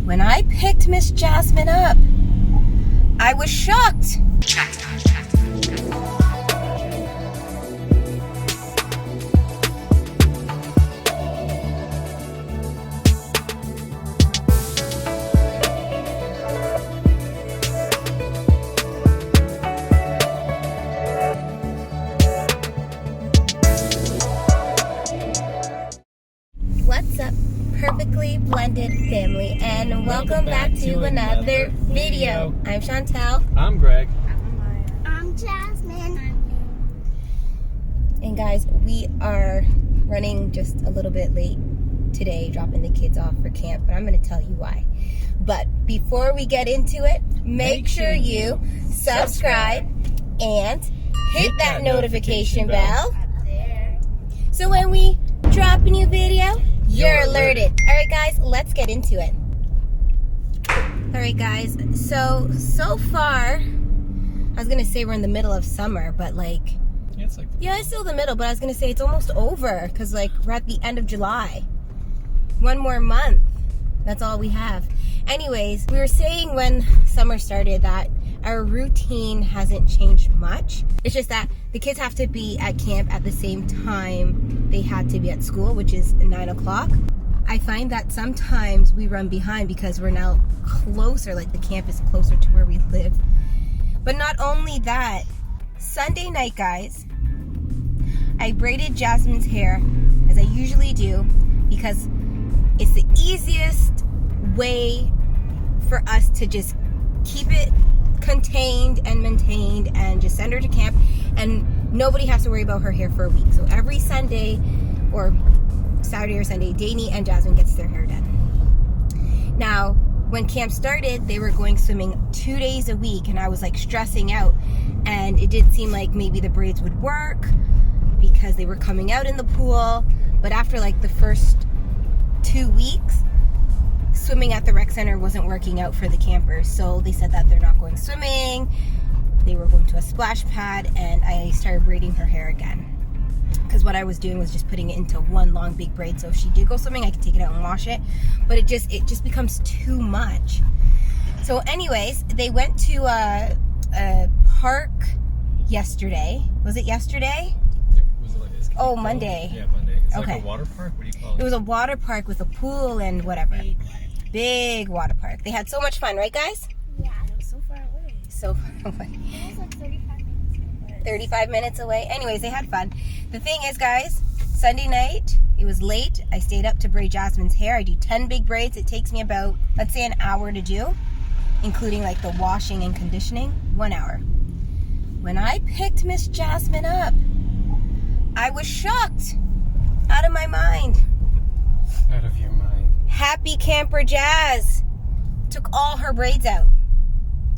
When I picked Miss Jasmine up, I was shocked. What's up, perfectly blended family, and welcome back to another video. I'm Chantel. I'm Greg. I'm Amaya. I'm Jasmine. And guys, we are running just a little bit late today, dropping the kids off for camp, but I'm going to tell you why. But before we get into it, make sure you subscribe and hit that notication bell. Up there. So when we drop a new video, you're alerted. All right, guys, let's get into it. All right, guys, so far, I was gonna say we're in the middle of summer, but like, yeah, it's still the middle, but I was gonna say it's almost over because like we're at the end of July. One more month, that's all we have. Anyways, we were saying when summer started that our routine hasn't changed much. It's just that the kids have to be at camp at the same time they had to be at school, which is 9 o'clock. I find that sometimes we run behind because we're now closer, like the camp is closer to where we live. But not only that, Sunday night, guys, I braided Jasmine's hair as I usually do because it's the easiest way for us to just keep it contained and maintained and just send her to camp, and nobody has to worry about her hair for a week. So every Sunday or Saturday or Sunday, Danny and Jasmine gets their hair done. Now, when camp started, they were going swimming 2 days a week, and I was like stressing out, and it did seem like maybe the braids would work because they were coming out in the pool. But after like the first 2 weeks, swimming at the rec center wasn't working out for the campers, so they said that they're not going swimming. They were going to a splash pad, and I started braiding her hair again because what I was doing was just putting it into one long big braid, so if she did go swimming I could take it out and wash it, but it just becomes too much. So anyways, they went to a park yesterday. Was it yesterday? Oh, Monday. Yeah, Monday. It's okay. Like a water park? What do you call it? It was a water park with a pool and whatever. Big water park. They had so much fun, right, guys? Yeah. It was so far away. So far away. It was like 35 minutes away. 35 minutes away. Anyways, they had fun. The thing is, guys, Sunday night, it was late. I stayed up to braid Jasmine's hair. I do 10 big braids. It takes me about, let's say, an hour to do, including like the washing and conditioning. 1 hour. When I picked Miss Jasmine up, I was shocked. Out of my mind. Out of your mind. Happy camper Jazz took all her braids out.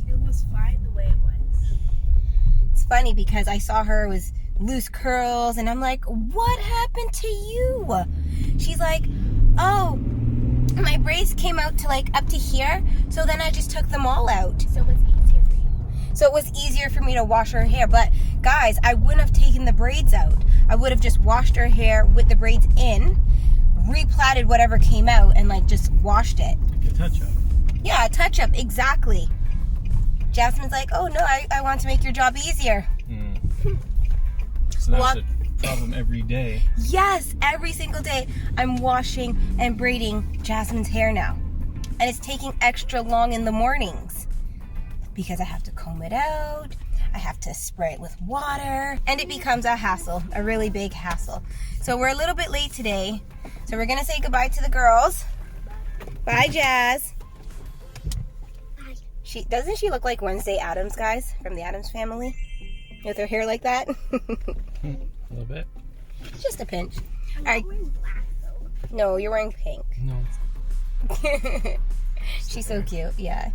It was fine the way it was. It's funny because I saw her with loose curls and I'm like, what happened to you? She's like, oh, my braids came out to like up to here, so then I just took them all out. So it was easier for you. So it was easier for me to wash her hair. But guys, I wouldn't have taken the braids out. I would have just washed her hair with the braids in, replaited whatever came out, and like just washed it. Like a touch up. Yeah, a touch up, exactly. Jasmine's like, oh no, I want to make your job easier. So that's a problem every day. Yes, every single day I'm washing and braiding Jasmine's hair now. And it's taking extra long in the mornings because I have to comb it out. I have to spray it with water, and it becomes a hassle, a really big hassle. So we're a little bit late today, so we're gonna say goodbye to the girls. Bye, Jazz. Bye. Doesn't she look like Wednesday Addams, guys, from the Addams Family, with her hair like that? A little bit. Just a pinch. I'm All right. not wearing black though. No, you're wearing pink. No. She's so cute. Yeah.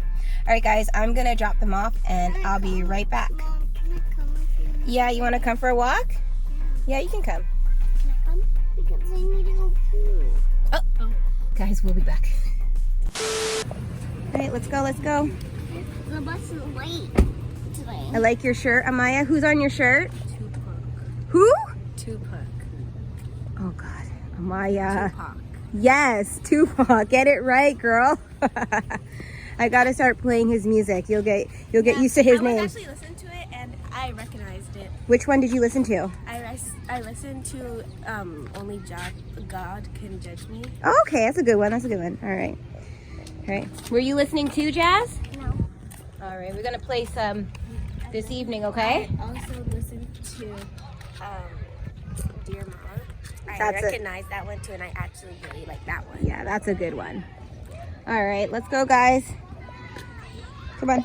All right, guys, I'm gonna drop them off and I'll be right back. Mom, can I come with you? Yeah, you want to come for a walk? Yeah, you can come. Can I come? Because I need to go poo. Oh, guys, we'll be back. All right, let's go. The bus is late today. I like your shirt, Amaya. Who's on your shirt? Tupac. Who? Tupac. Oh God, Amaya. Tupac. Yes, Tupac. Get it right, girl. I gotta start playing his music. You'll get used to his name. I was actually listening to it and I recognized it. Which one did you listen to? I listened to Only God Can Judge Me. Oh, okay, that's a good one. That's a good one. All right. All right. Were you listening to Jazz? No. All right. We're gonna play some this evening, okay? I also listened to Dear Mama. I That's recognize that one too, and I actually really like that one. Yeah, that's a good one. All right, let's go, guys. Come on.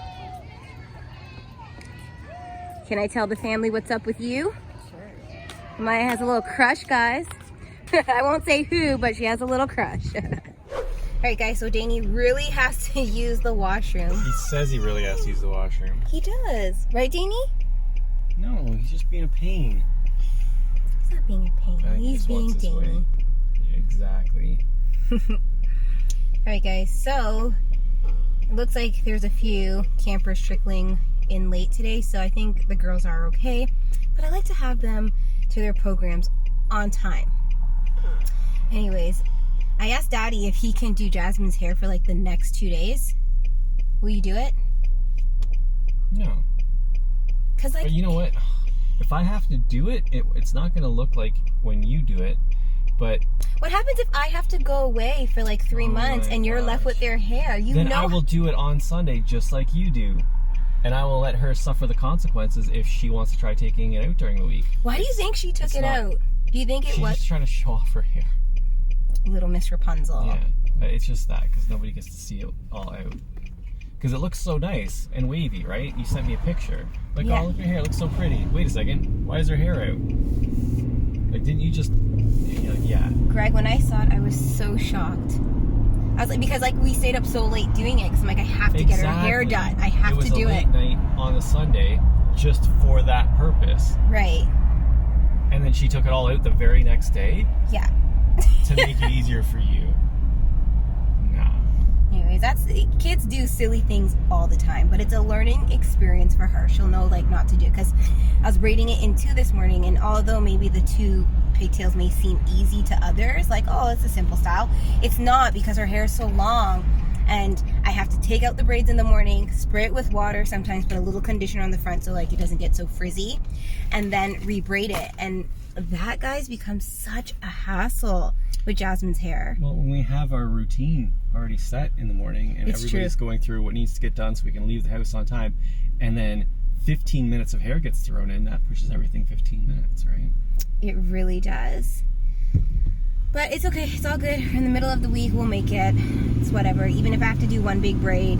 Can I tell the family what's up with you? Sure. Amaya has a little crush, guys. I won't say who, but she has a little crush. All right, guys, so Danny really has to use the washroom. He says he really has to use the washroom. He does. Right, Danny? No, he's just being a pain. He's not being a pain. I think he He's just being wants his way. Danny. Yeah, exactly. All right, guys, so it looks like there's a few campers trickling in late today, so I think the girls are okay, but I like to have them to their programs on time. Anyways, I asked Daddy if he can do Jasmine's hair for like the next 2 days. Will you do it? No. Cause like, But you know what? If I have to do it, it's not going to look like when you do it. But what happens if I have to go away for like 3 months and you're left with their hair? Then I will do it on Sunday just like you do. And I will let her suffer the consequences if she wants to try taking it out during the week. Why do you think she took it out? Do you think it She's was just trying to show off her hair. Little Miss Rapunzel? Yeah, it's just that because nobody gets to see it all out. Because it looks so nice and wavy, right? You sent me a picture. Like, Yeah. oh, look at her hair. It looks so pretty. Wait a second. Why is her hair out? Like, didn't you just... You're like, yeah. Greg, when I saw it, I was so shocked. I was like, because like we stayed up so late doing it, because I'm like, I have to get her hair done. I have to do it. It was a late night on a Sunday just for that purpose. Right. And then she took it all out the very next day Yeah. to make it easier for you. Nah. Anyways, kids do silly things all the time, but it's a learning experience for her. She'll know like not to do it, because I was braiding it in 2 this morning, and although maybe the 2 pigtails may seem easy to others, like, oh, it's a simple style, it's not, because her hair is so long and I have to take out the braids in the morning, spray it with water, sometimes put a little conditioner on the front so like it doesn't get so frizzy, and then re-braid it. And that, guys, becomes such a hassle with Jasmine's hair. Well, when we have our routine already set in the morning and everybody's going through what needs to get done so we can leave the house on time, and then 15 minutes of hair gets thrown in, that pushes everything 15 minutes, right? It really does. But it's okay. It's all good. In the middle of the week, we'll make it. It's whatever. Even if I have to do one big braid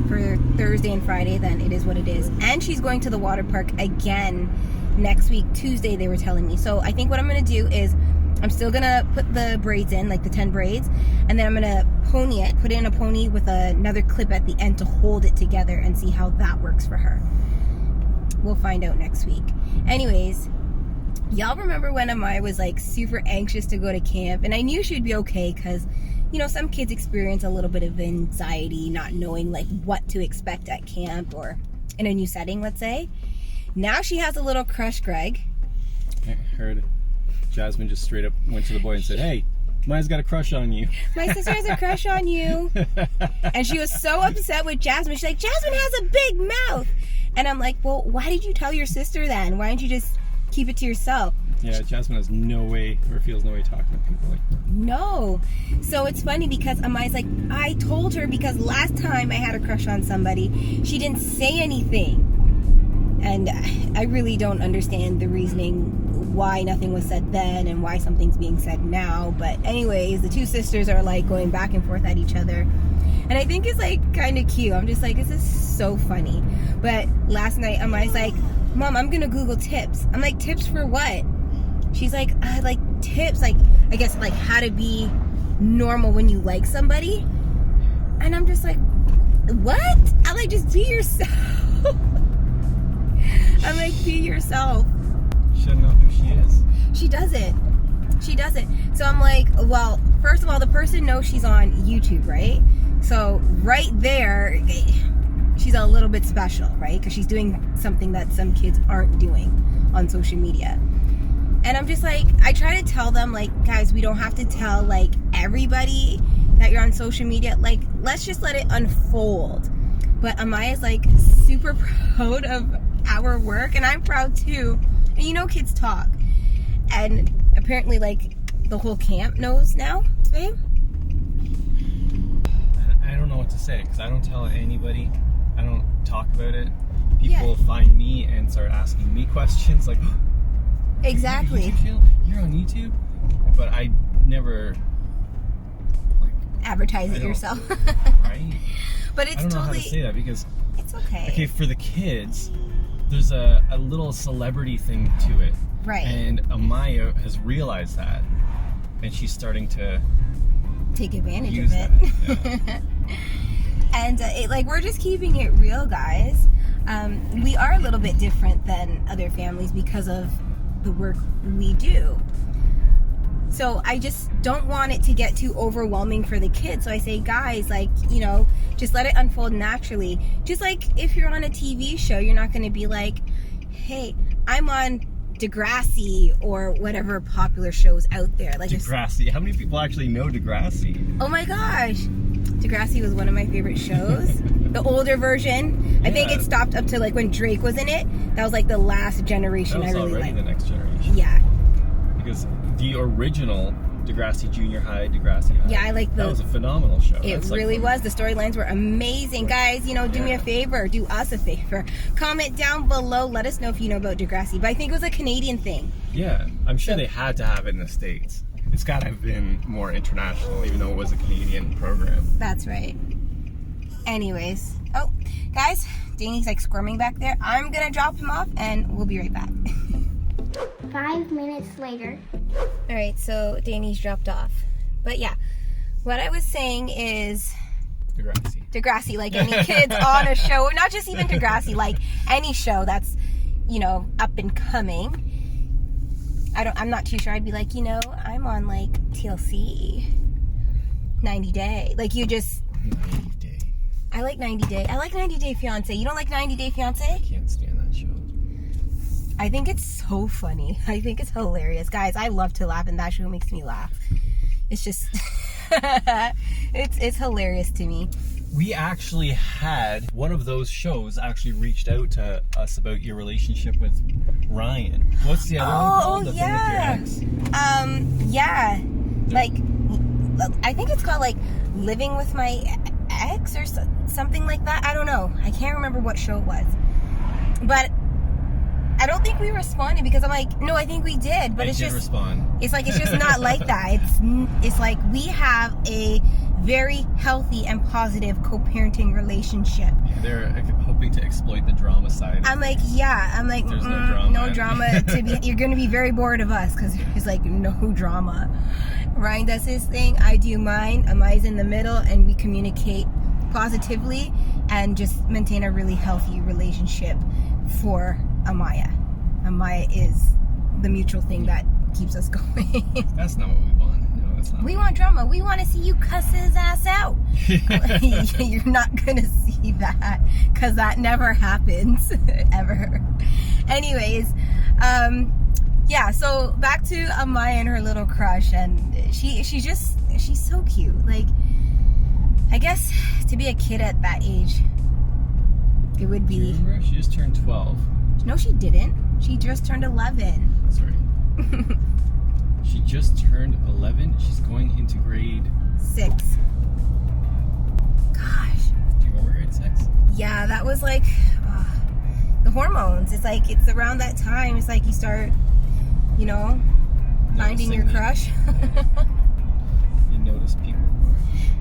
for Thursday and Friday, then it is what it is. And she's going to the water park again next week, Tuesday, they were telling me. So I think what I'm going to do is I'm still going to put the braids in, like the 10 braids, and then I'm going to pony it, put it in a pony with another clip at the end to hold it together and see how that works for her. We'll find out next week. Anyways, y'all remember when Amaya was like super anxious to go to camp? And I knew she'd be okay because, you know, some kids experience a little bit of anxiety, not knowing like what to expect at camp or in a new setting, let's say. Now she has a little crush, Greg. I heard Jasmine just straight up went to the boy and said, hey, Maya's got a crush on you. My sister has a crush on you. And she was so upset with Jasmine. She's like, Jasmine has a big mouth. And I'm like, well, why did you tell your sister then? Why didn't you just keep it to yourself? Yeah, Jasmine has no way, or feels no way talking to people like that. No. So it's funny because Amaya's like, I told her because last time I had a crush on somebody, she didn't say anything. And I really don't understand the reasoning why nothing was said then and why something's being said now. But anyways, the 2 sisters are like going back and forth at each other. And I think it's like kind of cute. I'm just like, this is so funny. But last night, Amaya's like, Mom, I'm gonna Google tips. I'm like, tips for what? She's like tips, like, I guess like how to be normal when you like somebody. And I'm just like, what? I'm like, just be yourself. I'm like, be yourself. She doesn't know who she is. She doesn't. She doesn't. So I'm like, well, first of all, the person knows she's on YouTube, right? So right there, she's a little bit special, right? Because she's doing something that some kids aren't doing on social media. And I'm just like, I try to tell them, like, guys, we don't have to tell like everybody that you're on social media. Like, let's just let it unfold. But Amaya's like super proud of our work, and I'm proud too. And you know, kids talk, and apparently like the whole camp knows now, babe. I don't know what to say because I don't tell anybody. I don't talk about it. People find me and start asking me questions like, exactly. You're on YouTube, but I never like advertise it yourself. Right? But it's I don't know totally how to say that because it's okay. Okay, for the kids, there's a little celebrity thing to it. Right. And Amaya has realized that, and she's starting to take advantage use of it. That, yeah. And like, we're just keeping it real, guys. We are a little bit different than other families because of the work we do. So I just don't want it to get too overwhelming for the kids. So I say, guys, like, you know, just let it unfold naturally. Just like if you're on a TV show, you're not going to be like, hey, I'm on Degrassi or whatever popular shows out there. Like Degrassi. How many people actually know Degrassi? Oh my gosh. Degrassi was one of my favorite shows. The older version. Yeah. I think it stopped up to like when Drake was in it. That was like the last generation that was I really already liked. The next generation. Yeah. Because the original Degrassi Junior High, Degrassi High. Yeah, I like that was a phenomenal show. It really was. The storylines were amazing. Guys, you know, do me a favor. Do us a favor. Comment down below. Let us know if you know about Degrassi. But I think it was a Canadian thing. Yeah. I'm sure they had to have it in the States. It's got to have been more international, even though it was a Canadian program. That's right. Anyways. Oh, guys, Danny's like squirming back there. I'm going to drop him off and we'll be right back. 5 minutes later. All right, so Danny's dropped off. But yeah, what I was saying is Degrassi, like any kids on a show, not just even Degrassi, like any show that's, you know, up and coming. I'm not too sure. I'd be like, you know, I'm on like TLC, 90 Day. Like you just 90 Day. I like 90 Day. I like 90 Day Fiance. You don't like 90 Day Fiance? I can't stand that show. I think it's so funny. I think it's hilarious. Guys, I love to laugh, and that show makes me laugh. It's just, it's hilarious to me. We actually had one of those shows actually reached out to us about your relationship with Ryan. What's the other one called? The yeah. thing with your ex? Yeah. Like, I think it's called like Living with My Ex or something like that. I don't know. I can't remember what show it was. But I don't think we responded because I'm like, no, I think we did, but it's just respond. It's like it's just not like that. It's like we have a very healthy and positive co-parenting relationship. Yeah, they're hoping to exploit the drama side. I'm like, yeah. I'm like, there's no drama. You're gonna be very bored of us because there's like no drama. Ryan does his thing, I do mine. Amaya's in the middle, and we communicate positively and just maintain a really healthy relationship for Amaya. Amaya is the mutual thing that keeps us going. That's not what we want. No, that's not. We want drama. We want to see you cuss his ass out. You're not going to see that because that never happens ever. Anyways, yeah, so back to Amaya and her little crush, and she's so cute. Like, I guess to be a kid at that age, it would be. Remember, she just turned 12. No, she didn't. She just turned 11. Sorry. She just turned 11. She's going into grade 6. Gosh. Do you remember grade 6? Yeah, that was like the hormones. It's like it's around that time. It's like you start, you know, finding your crush. Yeah. You notice people more.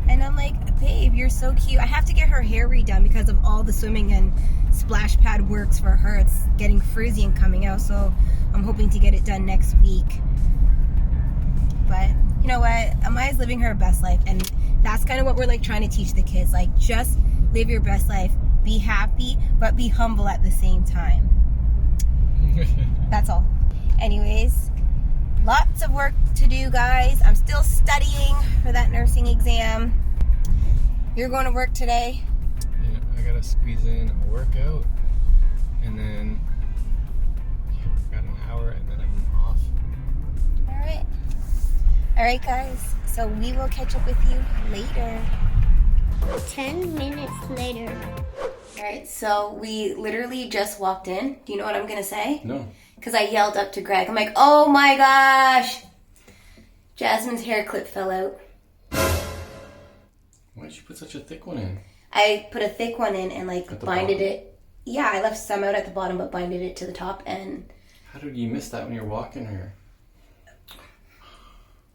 And I'm like, babe, you're so cute. I have to get her hair redone because of all the swimming and splash pad works for her. It's getting frizzy and coming out, so I'm hoping to get it done next week. But you know what? Amaya's living her best life, and that's kind of what we're like trying to teach the kids. Like, just live your best life. Be happy, but be humble at the same time. That's all. Anyways, lots of work to do, guys. I'm still studying for that nursing exam. You're going to work today? Yeah, I gotta squeeze in a workout, and then I've got an hour, and then I'm off. All right. Alright guys, so we will catch up with you later. 10 minutes later. Alright, so we literally just walked in. Do you know what I'm gonna say? No. Because I yelled up to Greg. I'm like, oh my gosh! Jasmine's hair clip fell out. Why did you put such a thick one in? I put a thick one in and like binded bottom? it. Yeah, I left some out at the bottom but binded it to the top and... How did you miss that when you're walking her?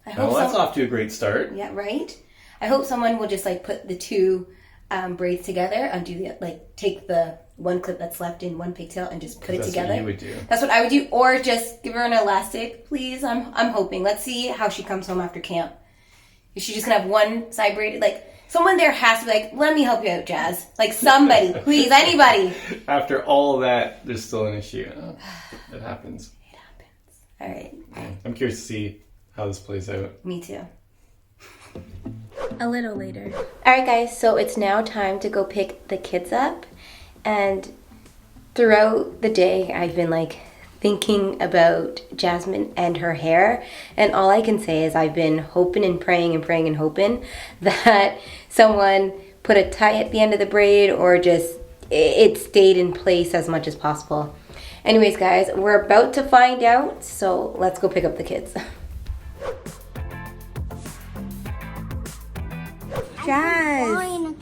I hope Well, that's off to a great start. Yeah, right? I hope someone will just like put the two braids together, take the one clip that's left in one pigtail and just put it together. That's what you would do. That's what I would do, or just give her an elastic, please. I'm hoping. Let's see how she comes home after camp. Is she just gonna have one side braided? Like, someone there has to be like, let me help you out, Jazz. Like, somebody, please, anybody. After all of that, there's still an issue. Oh, it happens. It happens. All right. I'm curious to see how this plays out. Me too. A little later. All right, guys. So it's now time to go pick the kids up, and throughout the day, I've been like thinking about Jasmine and her hair, and all I can say is I've been hoping and praying and praying and hoping that someone put a tie at the end of the braid or just it stayed in place as much as possible. Anyways, guys, we're about to find out, so let's go pick up the kids. Jazz,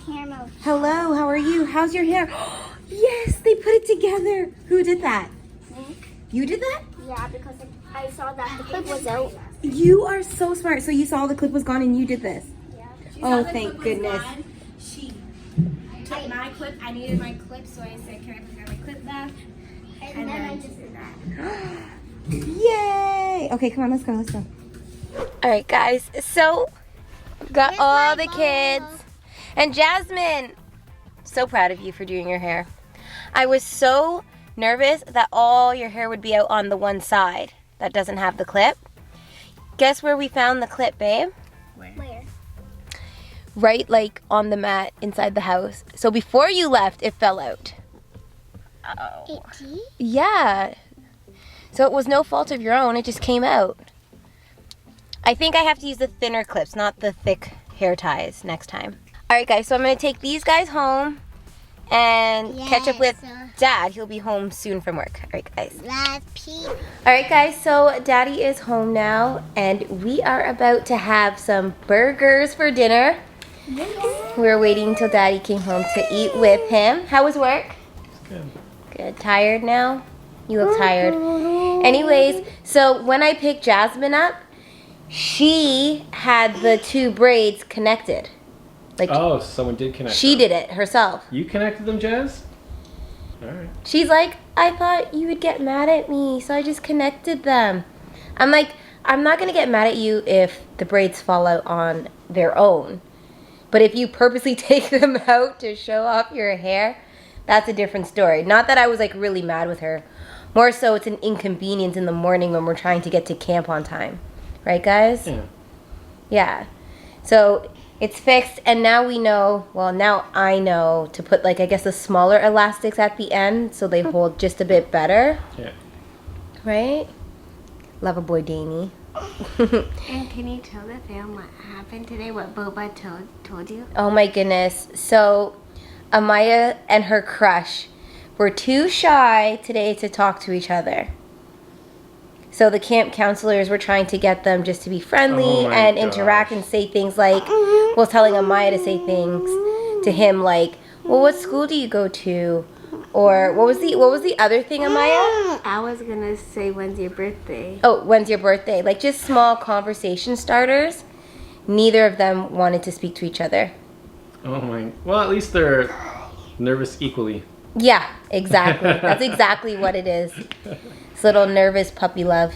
hello, how are you? How's your hair? Yes, they put it together. Who did that? Me? You did that? Yeah, because I saw that the clip was out. You are so smart. So you saw the clip was gone and you did this? Yeah. Oh, thank goodness. She took my clip. I needed my clip, so I said, can I put my clip back? And then I just did that. Yay! Okay, come on, let's go, let's go. All right, guys. So, got all the kids. And Jasmine, so proud of you for doing your hair. I was so nervous that all your hair would be out on the one side that doesn't have the clip. Guess where we found the clip, babe? Where? Right, like, on the mat inside the house. So before you left, it fell out. It did? Yeah. So it was no fault of your own. It just came out. I think I have to use the thinner clips, not the thick hair ties next time. All right, guys. So I'm going to take these guys home and catch up with Dad. He'll be home soon from work. All right, guys. All right, guys. So Daddy is home now, and we are about to have some burgers for dinner. We're waiting till Daddy came home to eat with him. How was work? Good. Good. Tired now? You look tired. Anyways, so when I picked Jasmine up, she had the two braids connected. Like, Oh, someone did connect she them. did it herself. You connected them, Jazz? All right. She's like, I thought you would get mad at me, so I just connected them. I'm like, I'm not going to get mad at you if the braids fall out on their own. But if you purposely take them out to show off your hair, that's a different story. Not that I was like really mad with her. More so it's an inconvenience in the morning when we're trying to get to camp on time. Right, guys? Yeah. Yeah. So it's fixed, and now we know, well, now I know to put, like, I guess the smaller elastics at the end so they hold just a bit better. Yeah. Right? Love a boy, Danny. And can you tell the fam what happened today? What Boba told you? Oh my goodness. So Amaya and her crush were too shy today to talk to each other. So the camp counselors were trying to get them just to be friendly Oh my and interact gosh. and say things like, well, telling Amaya to say things to him like, well, what school do you go to? Or what was the other thing, Amaya? I was gonna say, when's your birthday? Oh, when's your birthday? Like, just small conversation starters. Neither of them wanted to speak to each other. Oh my. Well, at least they're nervous equally. Yeah, exactly. That's exactly what it is. It's little nervous puppy love.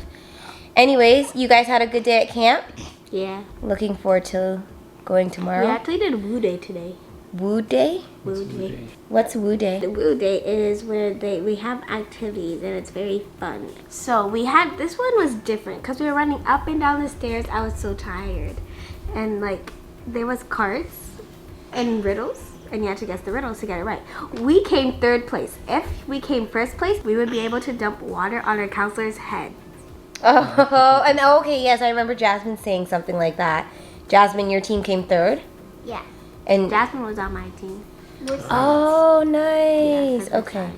Anyways, you guys had a good day at camp? Yeah. Looking forward to going tomorrow. We actually did Woo Day today. Woo Day? Woo Day. What's Woo Day? The Woo Day is where we have activities and it's very fun. So we had, this one was different because we were running up and down the stairs. I was so tired. And like, there was cards and riddles. And you had to guess the riddles to get it right. We came third place. If we came first place, we would be able to dump water on our counselor's head. Oh, and okay, yes, I remember Jasmine saying something like that. Jasmine, your team came third? Yeah. And Jasmine was on my team. oh, nice. Yeah, okay.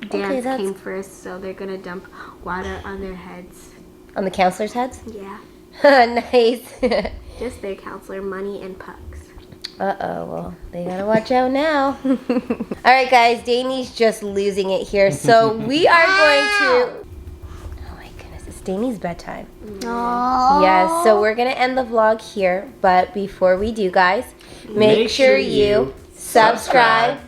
Dance that's came first, so they're gonna dump water on their heads. on the counselors' heads? Yeah. Nice. Just their counselor, Money and Pucks. Uh-oh, well, they gotta watch out now. All right, guys, Danny's just losing it here, so we are going to... Oh my goodness, it's Danny's bedtime. No. Yes, so we're gonna end the vlog here, but before we do, guys, make sure you subscribe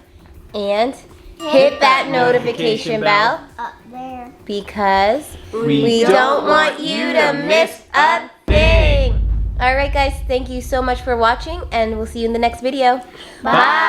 and hit that notification bell Up there. because we don't want you to miss a thing. All right, guys, thank you so much for watching, and we'll see you in the next video. Bye.